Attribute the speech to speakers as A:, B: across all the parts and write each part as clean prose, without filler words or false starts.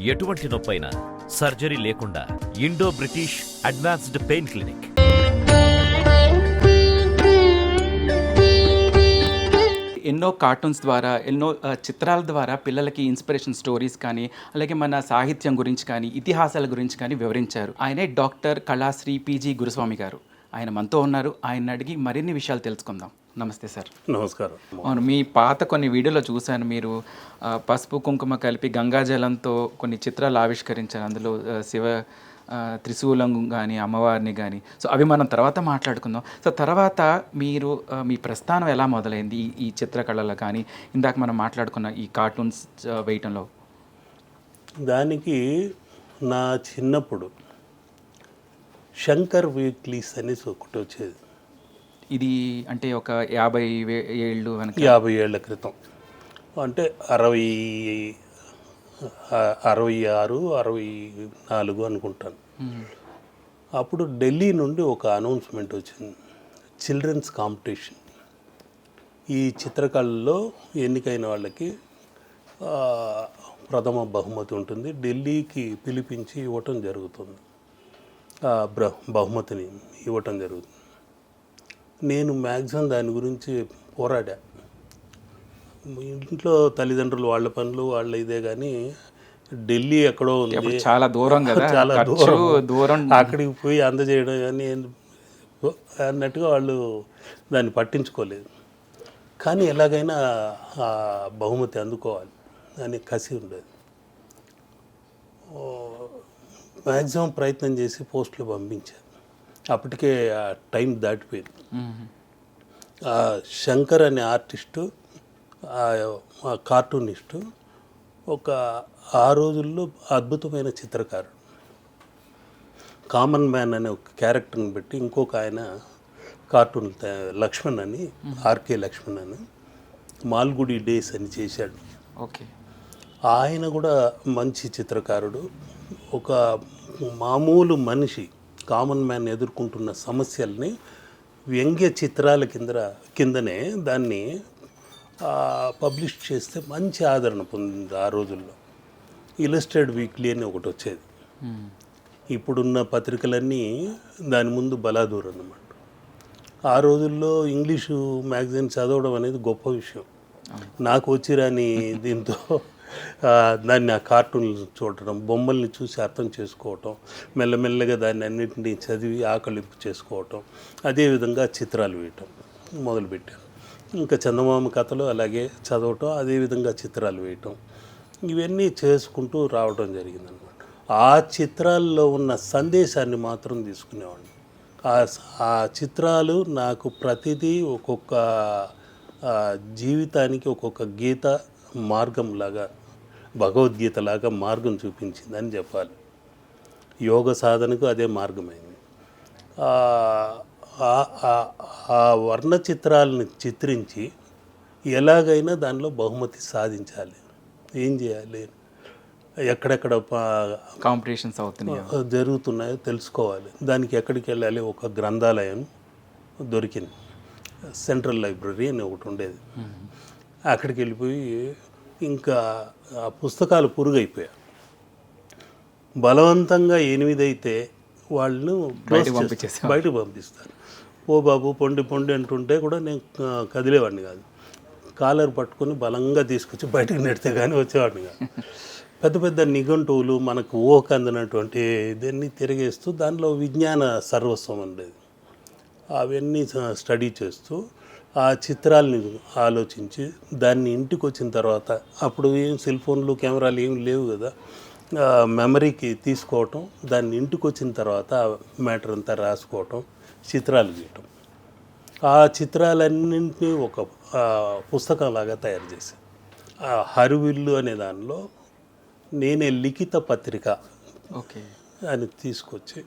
A: ఎటువంటి నొప్పైనా సర్జరీ లేకుండా Indo British advanced pain clinic.
B: ఎన్నో కార్టూన్స్ ద్వారా, ఎన్నో చిత్రాల ద్వారా పిల్లలకి ఇన్స్పిరేషన్ స్టోరీస్ కానీ, అలాగే మన సాహిత్యం గురించి కానీ, ఇతిహాసాల గురించి కానీ వివరించారు. ఆయనే డాక్టర్ కళాశ్రీ పిజి గురుస్వామి గారు. ఆయన మనతో ఉన్నారు. ఆయన అడిగి మరిన్ని విషయాలు తెలుసుకుందాం. నమస్తే సార్.
C: నమస్కారం.
B: అవును, మీ పాత కొన్ని వీడియోలో చూశాను. మీరు పసుపు కుంకుమ కలిపి గంగాజలంతో కొన్ని చిత్రాలు ఆవిష్కరించారు. అందులో శివ త్రిశూలం కానీ, అమ్మవారిని కానీ. సో అవి మనం తర్వాత మాట్లాడుకుందాం. సో తర్వాత మీరు మీ ప్రస్థానం ఎలా మొదలైంది ఈ చిత్రకళలో కానీ, ఇందాక మనం మాట్లాడుకున్న ఈ కార్టూన్స్ వేయటంలో?
C: దానికి నా చిన్నప్పుడు శంకర్ వీక్లీస్ అనేసి ఒకటి వచ్చేది.
B: ఇది అంటే ఒక 50 ఏళ్ళు వెనక,
C: 50 ఏళ్ల క్రితం, అంటే 66, 64 అనుకుంటాను. అప్పుడు ఢిల్లీ నుండి ఒక అనౌన్స్మెంట్ వచ్చింది, చిల్డ్రన్స్ కాంపిటీషన్. ఈ చిత్రకళలో ఎన్నికైన వాళ్ళకి ప్రథమ బహుమతి ఉంటుంది. ఢిల్లీకి పిలిపించి ఇవ్వటం జరుగుతుంది. బహుమతిని ఇవ్వటం జరుగుతుంది. నేను మ్యాక్సిమం దాని గురించి పోరాడా. ఇంట్లో తల్లిదండ్రులు వాళ్ళ పనులు వాళ్ళ ఇదే, కానీ ఢిల్లీ ఎక్కడో ఉంది,
B: చాలా దూరం కదా,
C: చాలా దూరం, అక్కడికి పోయి అందజేయడం కానీ అన్నట్టుగా వాళ్ళు దాన్ని పట్టించుకోలేదు. కానీ ఎలాగైనా ఆ బహుమతి అందుకోవాలి అని కసి ఉండేది. మ్యాక్సిమం ప్రయత్నం చేసి పోస్టులు పంపించాను. అప్పటికే ఆ టైం దాటిపోయింది. శంకర్ అనే ఆర్టిస్టు, ఆ కార్టూనిస్టు ఆ రోజుల్లో అద్భుతమైన చిత్రకారుడు. కామన్ మ్యాన్ అనే ఒక క్యారెక్టర్ని పెట్టి ఇంకొక ఆయన కార్టూన్ లక్ష్మణ్ అని, ఆర్కే లక్ష్మణ్ అని, మాల్గుడి డేస్ అని చేశాడు.
B: ఓకే.
C: ఆయన కూడా మంచి చిత్రకారుడు. ఒక మామూలు మనిషి, కామన్ మ్యాన్ ఎదుర్కొంటున్న సమస్యల్ని వ్యంగ్య చిత్రాల కిందనే దాన్ని పబ్లిష్ చేస్తే మంచి ఆదరణ పొందింది. ఆ రోజుల్లో ఇలస్ట్రేటెడ్ వీక్లీ అని ఒకటి వచ్చేది. ఇప్పుడున్న పత్రికలన్నీ దాని ముందు బలాదూర్ అన్నమాట. ఆ రోజుల్లో ఇంగ్లీషు మ్యాగజైన్ చదవడం అనేది గొప్ప విషయం. నాకు వచ్చిరాని దీంతో దాన్ని ఆ కార్టూన్లు చూడటం, బొమ్మల్ని చూసి అర్థం చేసుకోవటం, మెల్లమెల్లగా దాన్ని అన్నింటినీ చదివి ఆకలింపు చేసుకోవటం, అదేవిధంగా చిత్రాలు వేయటం మొదలుపెట్టాను. ఇంకా చందమామ కథలు అలాగే చదవటం, అదేవిధంగా చిత్రాలు వేయటం, ఇవన్నీ చేసుకుంటూ రావడం జరిగిందనమాట. ఆ చిత్రాల్లో ఉన్న సందేశాన్ని మాత్రం తీసుకునేవాడిని. ఆ చిత్రాలు నాకు ప్రతిదీ ఒక్కొక్క జీవితానికి ఒక్కొక్క గీత మార్గంలాగా, భగవద్గీతలాగా మార్గం చూపించిందని చెప్పాలి. యోగ సాధనకు అదే మార్గమైంది. ఆ వర్ణ చిత్రాలను చిత్రించి ఎలాగైనా దానిలో బహుమతి సాధించాలి, ఏం చేయాలి, ఎక్కడెక్కడ
B: కాంపిటీషన్స్ అవుతున్నాయో
C: జరుగుతున్నాయో తెలుసుకోవాలి. దానికి ఎక్కడికి వెళ్ళాలి? ఒక గ్రంథాలయం దొరికింది, సెంట్రల్ లైబ్రరీ అని ఒకటి ఉండేది. అక్కడికి వెళ్ళిపోయి ఇంకా ఆ పుస్తకాలు పురుగైపోయాయి. బలవంతంగా 8 అయితే వాళ్ళు బయటకు పంపిస్తారు. ఓ బాబు పొండి పొండి అంటుంటే కూడా నేను కదిలేవాడిని కాదు. కాలర్ పట్టుకొని బలంగా తీసుకొచ్చి బయటకు నెడితే కానీ వచ్చేవాడిని కాదు. పెద్ద పెద్ద నిఘంటువులు, మనకు ఊహకు అందినటువంటి ఇదన్నీ తిరిగేస్తూ దానిలో విజ్ఞాన సర్వస్వం ఉండేది. అవన్నీ స్టడీ చేస్తూ ఆ చిత్రాలని ఆలోచించి దాన్ని ఇంటికి వచ్చిన తర్వాత, అప్పుడు ఏం సెల్ ఫోన్లు కెమెరాలు ఏం లేవు కదా, మెమరీకి తీసుకోవటం, దాన్ని ఇంటికి వచ్చిన తర్వాత మ్యాటర్ అంతా రాసుకోవటం, చిత్రాలు గీయటం. ఆ చిత్రాలన్నింటినీ ఒక పుస్తకంలాగా తయారు చేశాను. హరివిల్లు అనే దానిలో నేనే లిఖిత పత్రిక అని తీసుకొచ్చి,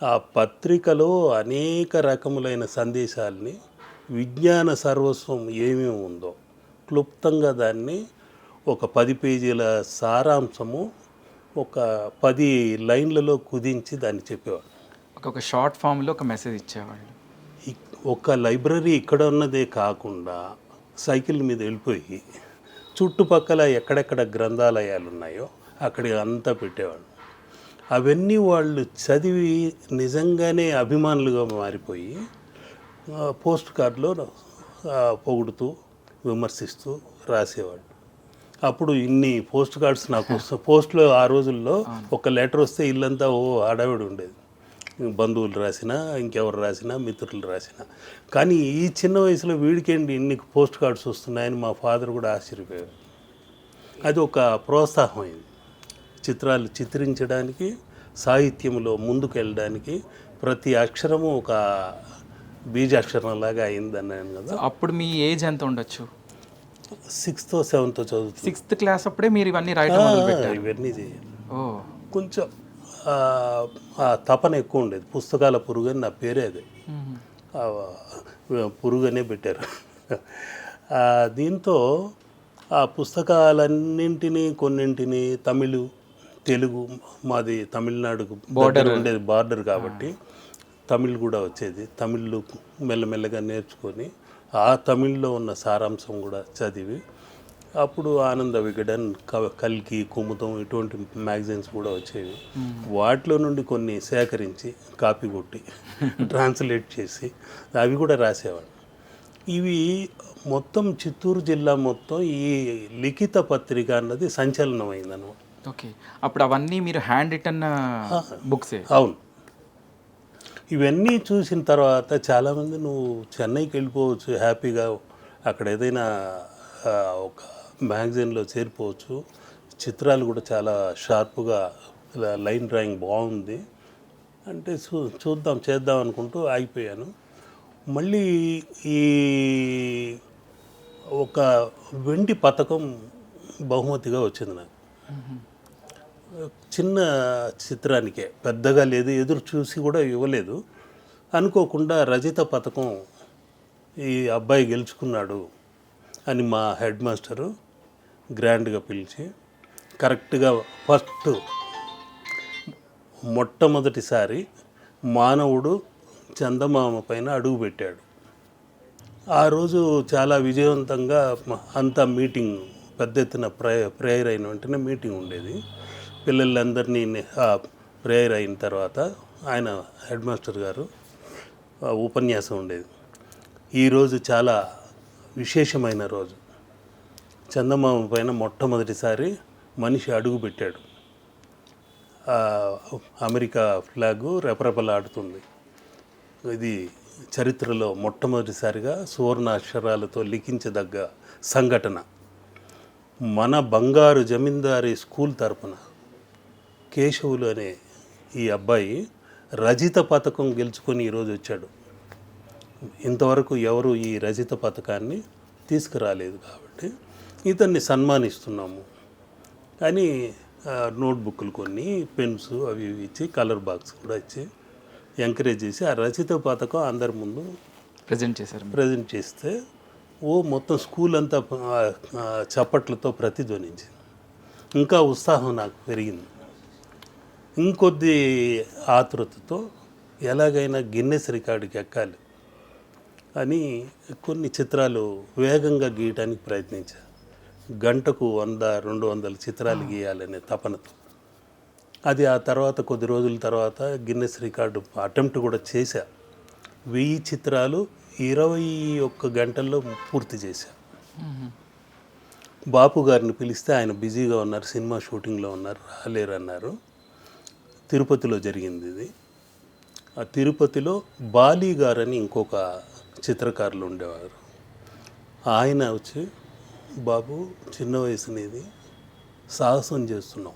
C: ఆ పత్రికలో అనేక రకములైన సందేశాలని, విజ్ఞాన సర్వస్వం ఏమేమి ఉందో క్లుప్తంగా దాన్ని ఒక 10 పేజీల సారాంశము ఒక 10 లైన్లలో కుదించి దాన్ని చెప్పేవాడు.
B: ఒక షార్ట్ ఫామ్లో ఒక మెసేజ్ ఇచ్చేవాళ్ళు.
C: ఒక లైబ్రరీ ఇక్కడ ఉన్నదే కాకుండా సైకిల్ మీద వెళ్ళిపోయి చుట్టుపక్కల ఎక్కడెక్కడ గ్రంథాలయాలు ఉన్నాయో అక్కడికి అంతా పెట్టేవాడు. అవన్నీ వాళ్ళు చదివి నిజంగానే అభిమానులుగా మారిపోయి పోస్ట్ కార్డులో పొగుడుతూ విమర్శిస్తూ రాసేవాడు. అప్పుడు ఇన్ని పోస్ట్ కార్డ్స్ నాకు పోస్ట్లో ఆ రోజుల్లో ఒక లెటర్ వస్తే ఇల్లంతా హడావిడి ఉండేది. బంధువులు రాసినా, ఇంకెవరు రాసినా, మిత్రులు రాసినా. కానీ ఈ చిన్న వయసులో వీడికేంటి ఇన్ని పోస్ట్ కార్డ్స్ వస్తున్నాయని మా ఫాదర్ కూడా ఆశ్చర్యపోయారు. అది ఒక ప్రోత్సాహం అయింది చిత్రాలు చిత్రించడానికి, సాహిత్యంలో ముందుకు వెళ్ళడానికి. ప్రతి అక్షరము ఒక బీజాక్షరంలాగా అయిందన్నాను కదా.
B: అప్పుడు మీ ఏజ్ ఎంత ఉండొచ్చు?
C: 6th, 7th చదువుతుంది.
B: 6th క్లాస్ అప్పుడే మీరు ఇవన్నీ రాయటం మొదలుపెట్టారు?
C: ఇవన్నీ చేయాలి.
B: ఓ,
C: కొంచెం ఆ తపన ఎక్కువ ఉండేది. పుస్తకాల పురుగు అని నా పేరే అదే, పురుగనే పెట్టారు. దీంతో ఆ పుస్తకాలన్నింటినీ కొన్నింటిని తమిళ్, తెలుగు, మాది తమిళనాడుకు బోర్డర్ ఉండేది, బార్డర్ కాబట్టి తమిళ్ కూడా వచ్చేది. తమిళ్ మెల్లమెల్లగా నేర్చుకొని ఆ తమిళ్లో ఉన్న సారాంశం కూడా చదివి అప్పుడు ఆనంద విగడన్, కల్కి, కుముదం ఇటువంటి మ్యాగజైన్స్ కూడా వచ్చేవి. వాటిలో నుండి కొన్ని సేకరించి కాపీ కొట్టి ట్రాన్స్లేట్ చేసి అవి కూడా రాసేవాడు. ఇవి మొత్తం చిత్తూరు జిల్లా మొత్తం ఈ లిఖిత పత్రిక అన్నది సంచలనమైంది అనమాట.
B: ఓకే, అప్పుడు అవన్నీ మీరు హ్యాండ్ రిటర్న్ బుక్సే?
C: అవును. ఇవన్నీ చూసిన తర్వాత చాలామంది నువ్వు చెన్నైకి వెళ్ళిపోవచ్చు హ్యాపీగా, అక్కడ ఏదైనా ఒక మ్యాగజైన్లో చేరిపోవచ్చు, చిత్రాలు కూడా చాలా షార్ప్గా, లైన్ డ్రాయింగ్ బాగుంది అంటే చూద్దాం చేద్దాం అనుకుంటూ ఆగిపోయాను. మళ్ళీ ఈ ఒక వెండి పతకం బహుమతిగా వచ్చింది నాకు. చిన్న చిత్రానికే, పెద్దగా లేదు, ఎదురు చూసి కూడా ఇవ్వలేదు. అనుకోకుండా రజిత పథకం ఈ అబ్బాయి గెలుచుకున్నాడు అని మా హెడ్ మాస్టరు గ్రాండ్గా పిలిచి, కరెక్ట్గా ఫస్ట్ మొట్టమొదటిసారి మానవుడు చందమామ పైన అడుగుపెట్టాడు. ఆ రోజు చాలా విజయవంతంగా అంతా మీటింగ్, పెద్ద ఎత్తున ప్రేయర్ అయిన వెంటనే మీటింగ్ ఉండేది. పిల్లలందరినీ ప్రేయర్ అయిన తర్వాత ఆయన హెడ్ మాస్టర్ గారు ఉపన్యాసం ఉండేది. ఈరోజు చాలా విశేషమైన రోజు, చందమామ పైన మొట్టమొదటిసారి మనిషి అడుగు పెట్టాడు, అమెరికా ఫ్లాగు రెపరెపలాడుతుంది. ఇది చరిత్రలో మొట్టమొదటిసారిగా సువర్ణ అక్షరాలతో లిఖించదగ్గ సంఘటన. మన బంగారు జమీందారీ స్కూల్ తరపున కేశవులు అనే ఈ అబ్బాయి రజిత పథకం గెలుచుకొని ఈరోజు వచ్చాడు. ఇంతవరకు ఎవరు ఈ రజిత పథకాన్ని తీసుకురాలేదు కాబట్టి ఇతన్ని సన్మానిస్తున్నాము అని నోట్బుక్లు కొన్ని, పెన్స్ అవి ఇచ్చి, కలర్ బాక్స్ కూడా ఇచ్చి ఎంకరేజ్ చేసి ఆ రజిత పథకం అందరి ముందు ప్రజెంట్ చేస్తే మొత్తం స్కూల్ అంతా చప్పట్లతో ప్రతిధ్వనించింది. ఇంకా ఉత్సాహం నాకు పెరిగింది. ఇంకొద్ది ఆతృతతో ఎలాగైనా గిన్నెస్ రికార్డుకి ఎక్కాలి అని కొన్ని చిత్రాలు వేగంగా గీయటానికి ప్రయత్నించా. గంటకు 100-200 చిత్రాలు గీయాలనే తపనతో. అది ఆ తర్వాత కొద్ది రోజుల తర్వాత గిన్నెస్ రికార్డు అటెంప్ట్ కూడా చేశా. 1000 చిత్రాలు 21 గంటల్లో పూర్తి చేశా. బాపు గారిని పిలిస్తే ఆయన బిజీగా ఉన్నారు, సినిమా షూటింగ్లో ఉన్నారు, రాలేరు అన్నారు. తిరుపతిలో జరిగింది ఇది. ఆ తిరుపతిలో బాలీ గారని ఇంకొక చిత్రకారులు ఉండేవారు. ఆయన వచ్చి, బాబు చిన్న వయసు నీది, సాహసం చేస్తున్నాం,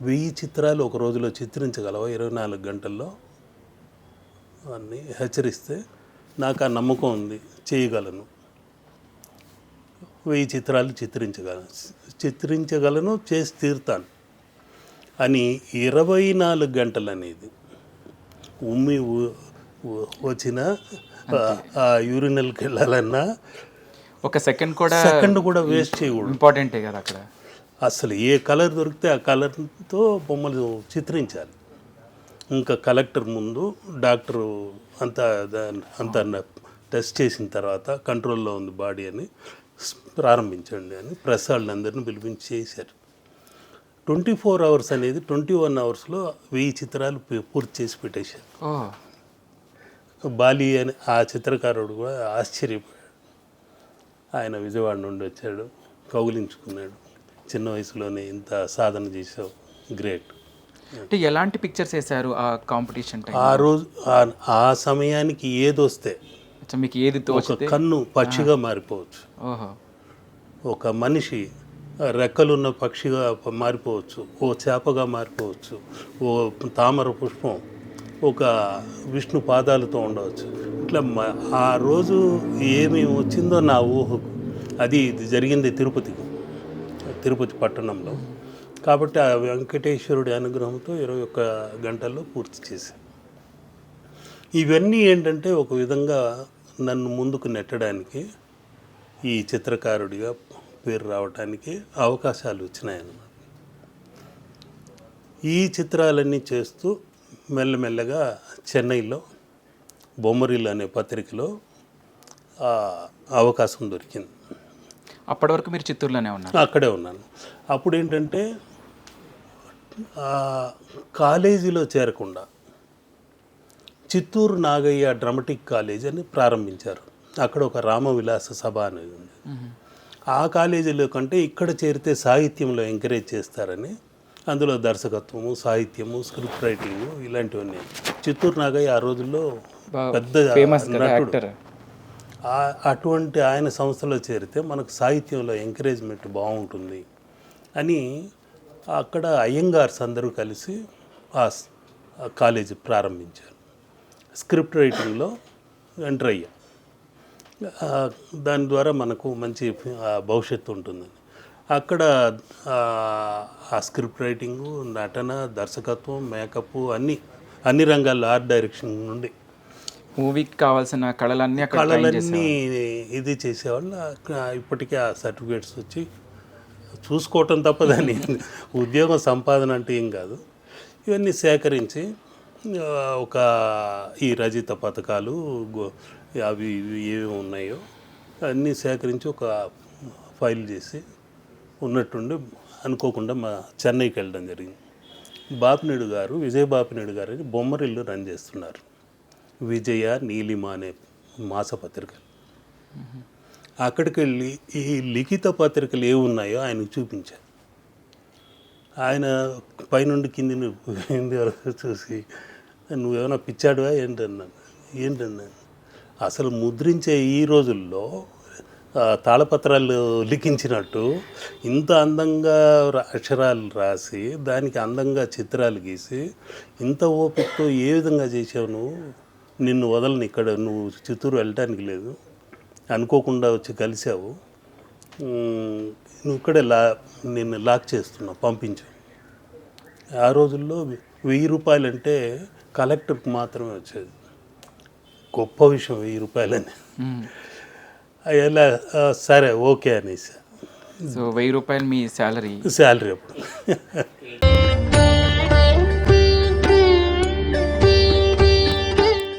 C: 1000 చిత్రాలు ఒక రోజులో చిత్రించగలవా 24 గంటల్లో అని హెచ్చరిస్తే, నాకు ఆ నమ్మకం ఉంది, చేయగలను, 1000 చిత్రాలు చిత్రించగలను, చేసి తీరుతాను అని 24 గంటలు అనేది ఉమ్మి వచ్చిన యూరినల్కి వెళ్ళాలన్నా
B: ఒక సెకండ్ కూడా
C: వేస్ట్ చేయకూడదు.
B: ఇంపార్టెంటే కదా అక్కడ.
C: అసలు ఏ కలర్ దొరికితే ఆ కలర్తో బొమ్మలు చిత్రించాలి. ఇంకా కలెక్టర్ ముందు డాక్టరు అంతా టెస్ట్ చేసిన తర్వాత కంట్రోల్లో ఉంది బాడీ అని ప్రారంభించండి అని ప్రెస్ వాళ్ళందరినీ పిలిపించి చేశారు. 24 అవర్స్ అనేది 21 అవర్స్లో 1000 చిత్రాలు పూర్తి చేసి పెట్టేశారు.
B: ఓ
C: బాలి అని ఆ చిత్రకారుడు కూడా ఆశ్చర్యపోయాడు. ఆయన విజయవాడ నుండి వచ్చాడు, కౌగిలించుకున్నాడు. చిన్న వయసులోనే ఇంత సాధన చేసావు, గ్రేట్.
B: అంటే ఎలాంటి పిక్చర్స్ వేశారు ఆ కాంపిటీషన్ టైం?
C: ఆ రోజు ఆ సమయానికి ఏదొస్తే
B: మీకు ఏది
C: ఒక
B: తోచితే?
C: కన్ను పక్షిగా మారిపోవచ్చు,
B: ఓహో
C: ఒక మనిషి రెక్కలున్న పక్షిగా మారిపోవచ్చు, ఓ చేపగా మారిపోవచ్చు, ఓ తామర పుష్పం ఒక విష్ణు పాదాలతో ఉండవచ్చు. ఇట్లా ఆ రోజు ఏమి వచ్చిందో నా ఊహకు అది జరిగింది తిరుపతి పట్టణంలో. కాబట్టి ఆ వెంకటేశ్వరుడి అనుగ్రహంతో 21 గంటల్లో పూర్తి చేశాను. ఇవన్నీ ఏంటంటే ఒక విధంగా నన్ను ముందుకు నెట్టడానికి, ఈ చిత్రకారుడిగా పేరు రావడానికి అవకాశాలు వచ్చినాయన్నమాట. ఈ చిత్రాలన్నీ చేస్తూ మెల్లమెల్లగా చెన్నైలో బొమ్మరిల్లు అనే పత్రికలో అవకాశం దొరికింది.
B: అప్పటి వరకు మీరు చిత్తూరులోనే ఉన్నారు?
C: అక్కడే ఉన్నాను. అప్పుడు ఏంటంటే కాలేజీలో చేరకుండా చిత్తూరు నాగయ్య డ్రామాటిక్ కాలేజ్ అని ప్రారంభించారు. అక్కడ ఒక రామవిలాస సభ అనేది ఉంది. ఆ కాలేజీలో కంటే ఇక్కడ చేరితే సాహిత్యంలో ఎంకరేజ్ చేస్తారని అందులో దర్శకత్వము, సాహిత్యము, స్క్రిప్ట్ రైటింగ్ ఇలాంటివన్నీ. చిత్తూరు నాగయ్య ఆ రోజుల్లో పెద్ద నటుడు. అటువంటి ఆయన సంస్థలో చేరితే మనకు సాహిత్యంలో ఎంకరేజ్మెంట్ బాగుంటుంది అని అక్కడ అయ్యంగార్స్ అందరూ కలిసి ఆ కాలేజీ ప్రారంభించారు. స్క్రిప్ట్ రైటింగ్లో ఎంటర్ అయ్యాం. దాని ద్వారా మనకు మంచి భవిష్యత్తు ఉంటుందని అక్కడ ఆ స్క్రిప్ట్ రైటింగు, నటన, దర్శకత్వం, మేకప్ అన్ని రంగాల్లో ఆర్ట్ డైరెక్షన్ నుండి
B: మూవీకి కావాల్సిన కళలన్నీ
C: ఇది చేసేవాళ్ళు. ఇప్పటికే ఆ సర్టిఫికేట్స్ వచ్చి చూసుకోవటం తప్ప దాన్ని ఉద్యోగం సంపాదన అంటే ఏం కాదు. ఇవన్నీ సేకరించి ఒక ఈ రజిత పథకాలు అవి ఏమి ఉన్నాయో అన్నీ సేకరించి ఒక ఫైల్ చేసి ఉన్నట్టుండి అనుకోకుండా మా చెన్నైకి వెళ్ళడం జరిగింది. బాపినేడు గారు, విజయ బాపినేడు గారు అని బొమ్మరిల్లు రన్ చేస్తున్నారు. విజయ, నీలిమ అనే మాసపత్రిక. అక్కడికి వెళ్ళి ఈ లిఖిత పత్రికలు ఏమున్నాయో ఆయనకు చూపించారు. ఆయన పైనుండి కింది వరకు చూసి, నువ్వేమైనా పిచ్చాడువా ఏంటన్నాను. అసలు ముద్రించే ఈ రోజుల్లో తాళపత్రాలు లిఖించినట్టు ఇంత అందంగా అక్షరాలు రాసి దానికి అందంగా చిత్రాలు గీసి ఇంత ఓపికతో ఏ విధంగా చేసావు? నిన్ను వదలని, ఇక్కడ నువ్వు చిత్తూరు వెళ్ళటానికి లేదు, అనుకోకుండా వచ్చి కలిసావు, నువ్వు ఇక్కడే నిన్ను లాక్ చేస్తున్నావు, పంపించు. ఆ రోజుల్లో 1000 రూపాయలంటే కలెక్టర్కి మాత్రమే వచ్చేది. గొప్ప విషయం 1000 రూపాయలని. ఎలా సరే ఓకే అనేసి.
B: సో 1000 రూపాయలు మీ శాలరీ
C: అప్పుడు